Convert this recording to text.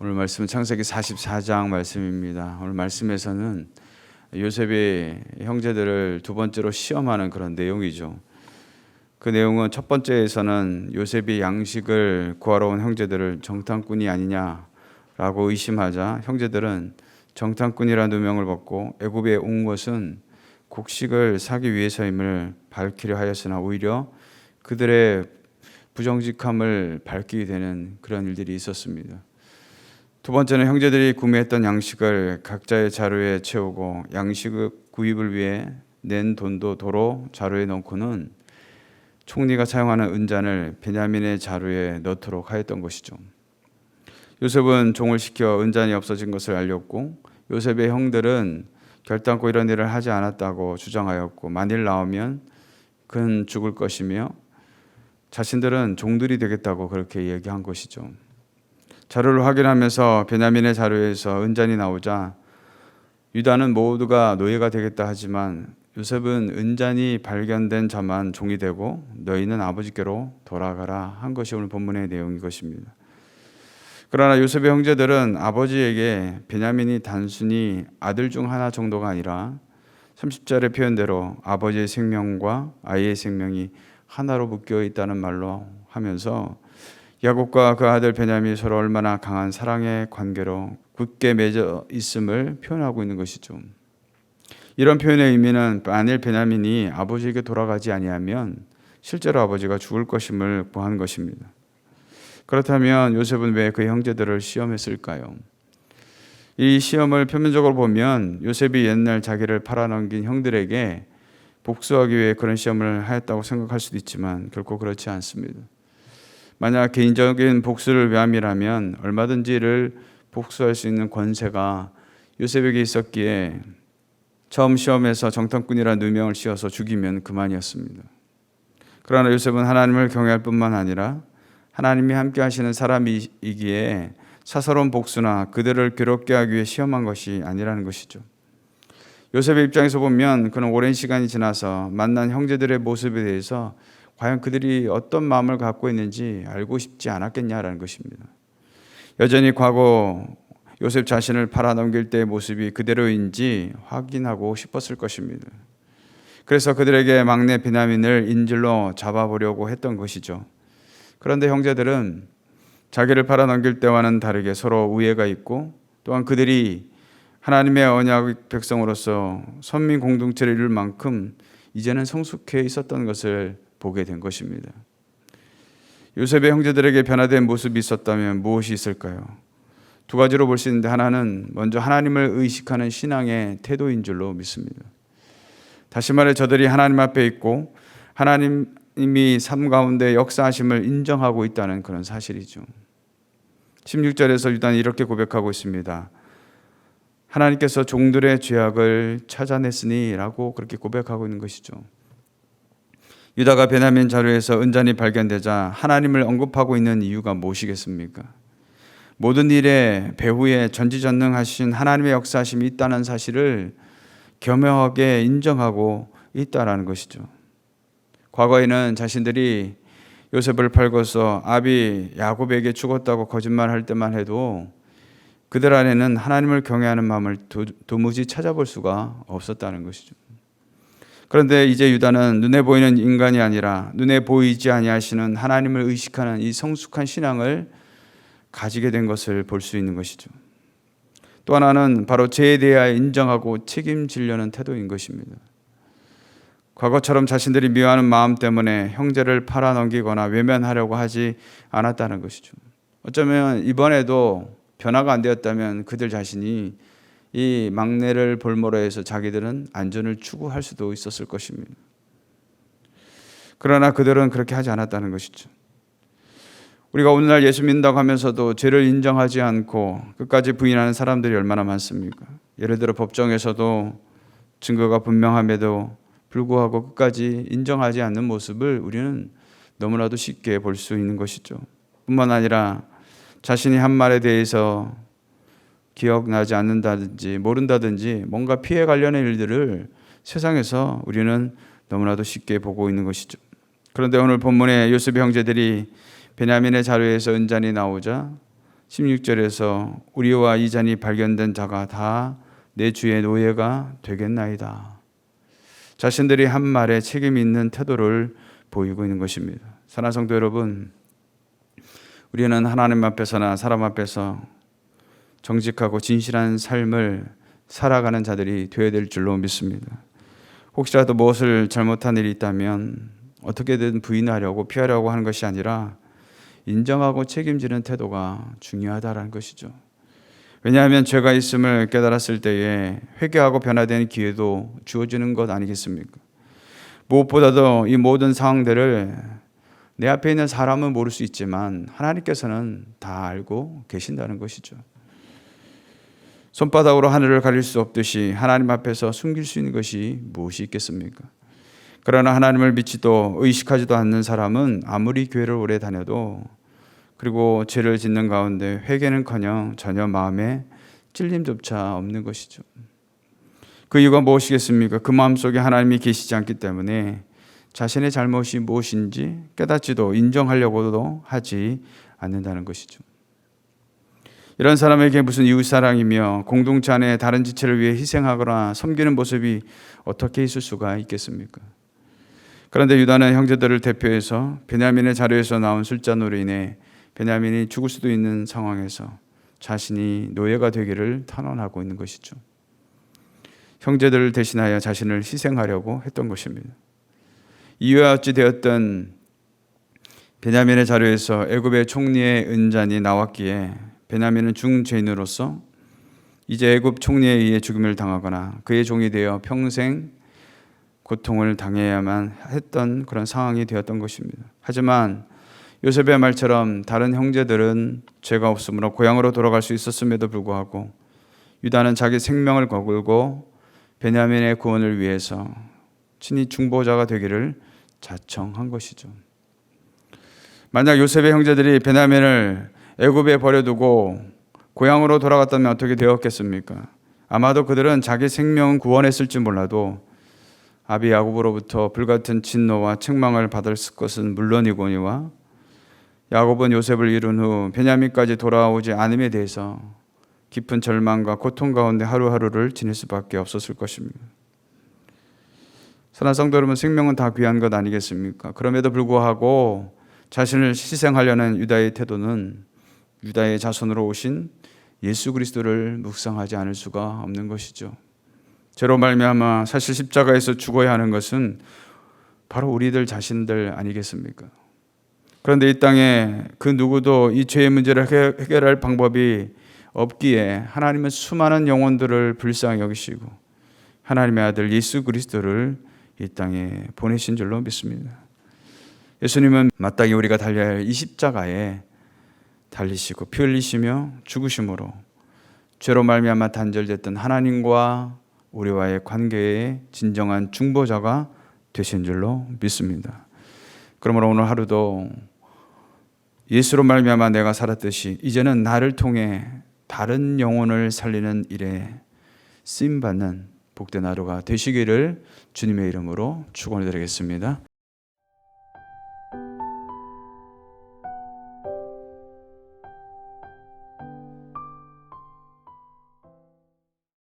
오늘 말씀은 창세기 44장 말씀입니다. 오늘 말씀에서는 요셉이 형제들을 두 번째로 시험하는 그런 내용이죠. 그 내용은 첫 번째에서는 요셉이 양식을 구하러 온 형제들을 정탐꾼이 아니냐라고 의심하자 형제들은 정탐꾼이라는 누명을 벗고 애굽에 온 것은 곡식을 사기 위해서임을 밝히려 하였으나 오히려 그들의 부정직함을 밝히게 되는 그런 일들이 있었습니다. 두 번째는 형제들이 구매했던 양식을 각자의 자루에 채우고 양식 구입을 위해 낸 돈도 도로 자루에 넣고는 총리가 사용하는 은잔을 베냐민의 자루에 넣도록 하였던 것이죠. 요셉은 종을 시켜 은잔이 없어진 것을 알렸고 요셉의 형들은 결단코 이런 일을 하지 않았다고 주장하였고 만일 나오면 그는 죽을 것이며 자신들은 종들이 되겠다고 그렇게 얘기한 것이죠. 자료를 확인하면서 베냐민의 자료에서 은잔이 나오자 유다는 모두가 노예가 되겠다 하지만 요셉은 은잔이 발견된 자만 종이 되고 너희는 아버지께로 돌아가라 한 것이 오늘 본문의 내용인 것입니다. 그러나 요셉의 형제들은 아버지에게 베냐민이 단순히 아들 중 하나 정도가 아니라 30절의 표현대로 아버지의 생명과 아이의 생명이 하나로 묶여 있다는 말로 하면서 야곱과 그 아들 베냐민이 서로 얼마나 강한 사랑의 관계로 굳게 맺어 있음을 표현하고 있는 것이죠. 이런 표현의 의미는 만일 베냐민이 아버지에게 돌아가지 아니하면 실제로 아버지가 죽을 것임을 보한 것입니다. 그렇다면 요셉은 왜 그 형제들을 시험했을까요? 이 시험을 표면적으로 보면 요셉이 옛날 자기를 팔아넘긴 형들에게 복수하기 위해 그런 시험을 하였다고 생각할 수도 있지만 결코 그렇지 않습니다. 만약 개인적인 복수를 위함이라면 얼마든지 이를 복수할 수 있는 권세가 요셉에게 있었기에 처음 시험에서 정탐꾼이라는 누명을 씌워서 죽이면 그만이었습니다. 그러나 요셉은 하나님을 경외할 뿐만 아니라 하나님이 함께 하시는 사람이기에 사사로운 복수나 그들을 괴롭게 하기 위해 시험한 것이 아니라는 것이죠. 요셉의 입장에서 보면 그는 오랜 시간이 지나서 만난 형제들의 모습에 대해서 과연 그들이 어떤 마음을 갖고 있는지 알고 싶지 않았겠냐라는 것입니다. 여전히 과거 요셉 자신을 팔아넘길 때의 모습이 그대로인지 확인하고 싶었을 것입니다. 그래서 그들에게 막내 베냐민을 인질로 잡아보려고 했던 것이죠. 그런데 형제들은 자기를 팔아넘길 때와는 다르게 서로 우애가 있고 또한 그들이 하나님의 언약 백성으로서 선민 공동체를 이룰 만큼 이제는 성숙해 있었던 것을 보게 된 것입니다. 요셉의 형제들에게 변화된 모습이 있었다면 무엇이 있을까요? 두 가지로 볼 수 있는데 하나는 먼저 하나님을 의식하는 신앙의 태도인 줄로 믿습니다. 다시 말해 저들이 하나님 앞에 있고 하나님이 삶 가운데 역사하심을 인정하고 있다는 그런 사실이죠. 16절에서 유다는 이렇게 고백하고 있습니다. 하나님께서 종들의 죄악을 찾아냈으니 라고 그렇게 고백하고 있는 것이죠. 유다가 베냐민 자루에서 은잔이 발견되자 하나님을 언급하고 있는 이유가 무엇이겠습니까? 모든 일에 배후에 전지전능하신 하나님의 역사하심이 있다는 사실을 겸허하게 인정하고 있다는 것이죠. 과거에는 자신들이 요셉을 팔고서 아비 야곱에게 죽었다고 거짓말할 때만 해도 그들 안에는 하나님을 경외하는 마음을 도무지 찾아볼 수가 없었다는 것이죠. 그런데 이제 유다는 눈에 보이는 인간이 아니라 눈에 보이지 아니하시는 하나님을 의식하는 이 성숙한 신앙을 가지게 된 것을 볼 수 있는 것이죠. 또 하나는 바로 죄에 대하여 인정하고 책임지려는 태도인 것입니다. 과거처럼 자신들이 미워하는 마음 때문에 형제를 팔아넘기거나 외면하려고 하지 않았다는 것이죠. 어쩌면 이번에도 변화가 안 되었다면 그들 자신이 이 막내를 볼모로 해서 자기들은 안전을 추구할 수도 있었을 것입니다. 그러나 그들은 그렇게 하지 않았다는 것이죠. 우리가 오늘날 예수 믿는다고 하면서도 죄를 인정하지 않고 끝까지 부인하는 사람들이 얼마나 많습니까? 예를 들어 법정에서도 증거가 분명함에도 불구하고 끝까지 인정하지 않는 모습을 우리는 너무나도 쉽게 볼 수 있는 것이죠. 뿐만 아니라 자신이 한 말에 대해서 기억나지 않는다든지 모른다든지 뭔가 피해 관련의 일들을 세상에서 우리는 너무나도 쉽게 보고 있는 것이죠. 그런데 오늘 본문에 요셉의 형제들이 베냐민의 자루에서 은잔이 나오자 16절에서 우리와 이전이 발견된 자가 다 내 주의 노예가 되겠나이다. 자신들이 한 말에 책임 있는 태도를 보이고 있는 것입니다. 사랑하는 성도 여러분, 우리는 하나님 앞에서나 사람 앞에서 정직하고 진실한 삶을 살아가는 자들이 되어야 될 줄로 믿습니다. 혹시라도 무엇을 잘못한 일이 있다면 어떻게든 부인하려고 피하려고 하는 것이 아니라 인정하고 책임지는 태도가 중요하다는 것이죠. 왜냐하면 죄가 있음을 깨달았을 때에 회개하고 변화되는 기회도 주어지는 것 아니겠습니까? 무엇보다도 이 모든 상황들을 내 앞에 있는 사람은 모를 수 있지만 하나님께서는 다 알고 계신다는 것이죠. 손바닥으로 하늘을 가릴 수 없듯이 하나님 앞에서 숨길 수 있는 것이 무엇이 있겠습니까? 그러나 하나님을 믿지도 의식하지도 않는 사람은 아무리 교회를 오래 다녀도 그리고 죄를 짓는 가운데 회개는커녕 전혀 마음에 찔림조차 없는 것이죠. 그 이유가 무엇이겠습니까? 그 마음속에 하나님이 계시지 않기 때문에 자신의 잘못이 무엇인지 깨닫지도 인정하려고도 하지 않는다는 것이죠. 이런 사람에게 무슨 이웃사랑이며 공동체 안에 다른 지체를 위해 희생하거나 섬기는 모습이 어떻게 있을 수가 있겠습니까? 그런데 유다는 형제들을 대표해서 베냐민의 자료에서 나온 술잔으로 인해 베냐민이 죽을 수도 있는 상황에서 자신이 노예가 되기를 탄원하고 있는 것이죠. 형제들을 대신하여 자신을 희생하려고 했던 것입니다. 이유와 어찌 되었든 베냐민의 자료에서 애굽의 총리의 은잔이 나왔기에 베냐민은 중죄인으로서 이제 애굽 총리에 의해 죽임을 당하거나 그의 종이 되어 평생 고통을 당해야만 했던 그런 상황이 되었던 것입니다. 하지만 요셉의 말처럼 다른 형제들은 죄가 없으므로 고향으로 돌아갈 수 있었음에도 불구하고 유다는 자기 생명을 거글고 베냐민의 구원을 위해서 친히 중보자가 되기를 자청한 것이죠. 만약 요셉의 형제들이 베냐민을 애굽에 버려두고 고향으로 돌아갔다면 어떻게 되었겠습니까? 아마도 그들은 자기 생명은 구원했을지 몰라도 아비 야곱으로부터 불같은 진노와 책망을 받을 것은 물론이거니와 야곱은 요셉을 이룬 후 베냐민까지 돌아오지 않음에 대해서 깊은 절망과 고통 가운데 하루하루를 지낼 수밖에 없었을 것입니다. 사랑하는 성도 여러분, 생명은 다 귀한 것 아니겠습니까? 그럼에도 불구하고 자신을 희생하려는 유다의 태도는 유다의 자손으로 오신 예수 그리스도를 묵상하지 않을 수가 없는 것이죠. 죄로 말미암아 사실 십자가에서 죽어야 하는 것은 바로 우리들 자신들 아니겠습니까? 그런데 이 땅에 그 누구도 이 죄의 문제를 해결할 방법이 없기에 하나님은 수많은 영혼들을 불쌍히 여기시고 하나님의 아들 예수 그리스도를 이 땅에 보내신 줄로 믿습니다. 예수님은 마땅히 우리가 달려야 할 이 십자가에 달리시고 피 흘리시며 죽으심으로 죄로 말미암아 단절됐던 하나님과 우리와의 관계의 진정한 중보자가 되신 줄로 믿습니다. 그러므로 오늘 하루도 예수로 말미암아 내가 살았듯이 이제는 나를 통해 다른 영혼을 살리는 일에 쓰임받는 복된 하루가 되시기를 주님의 이름으로 축원드리겠습니다.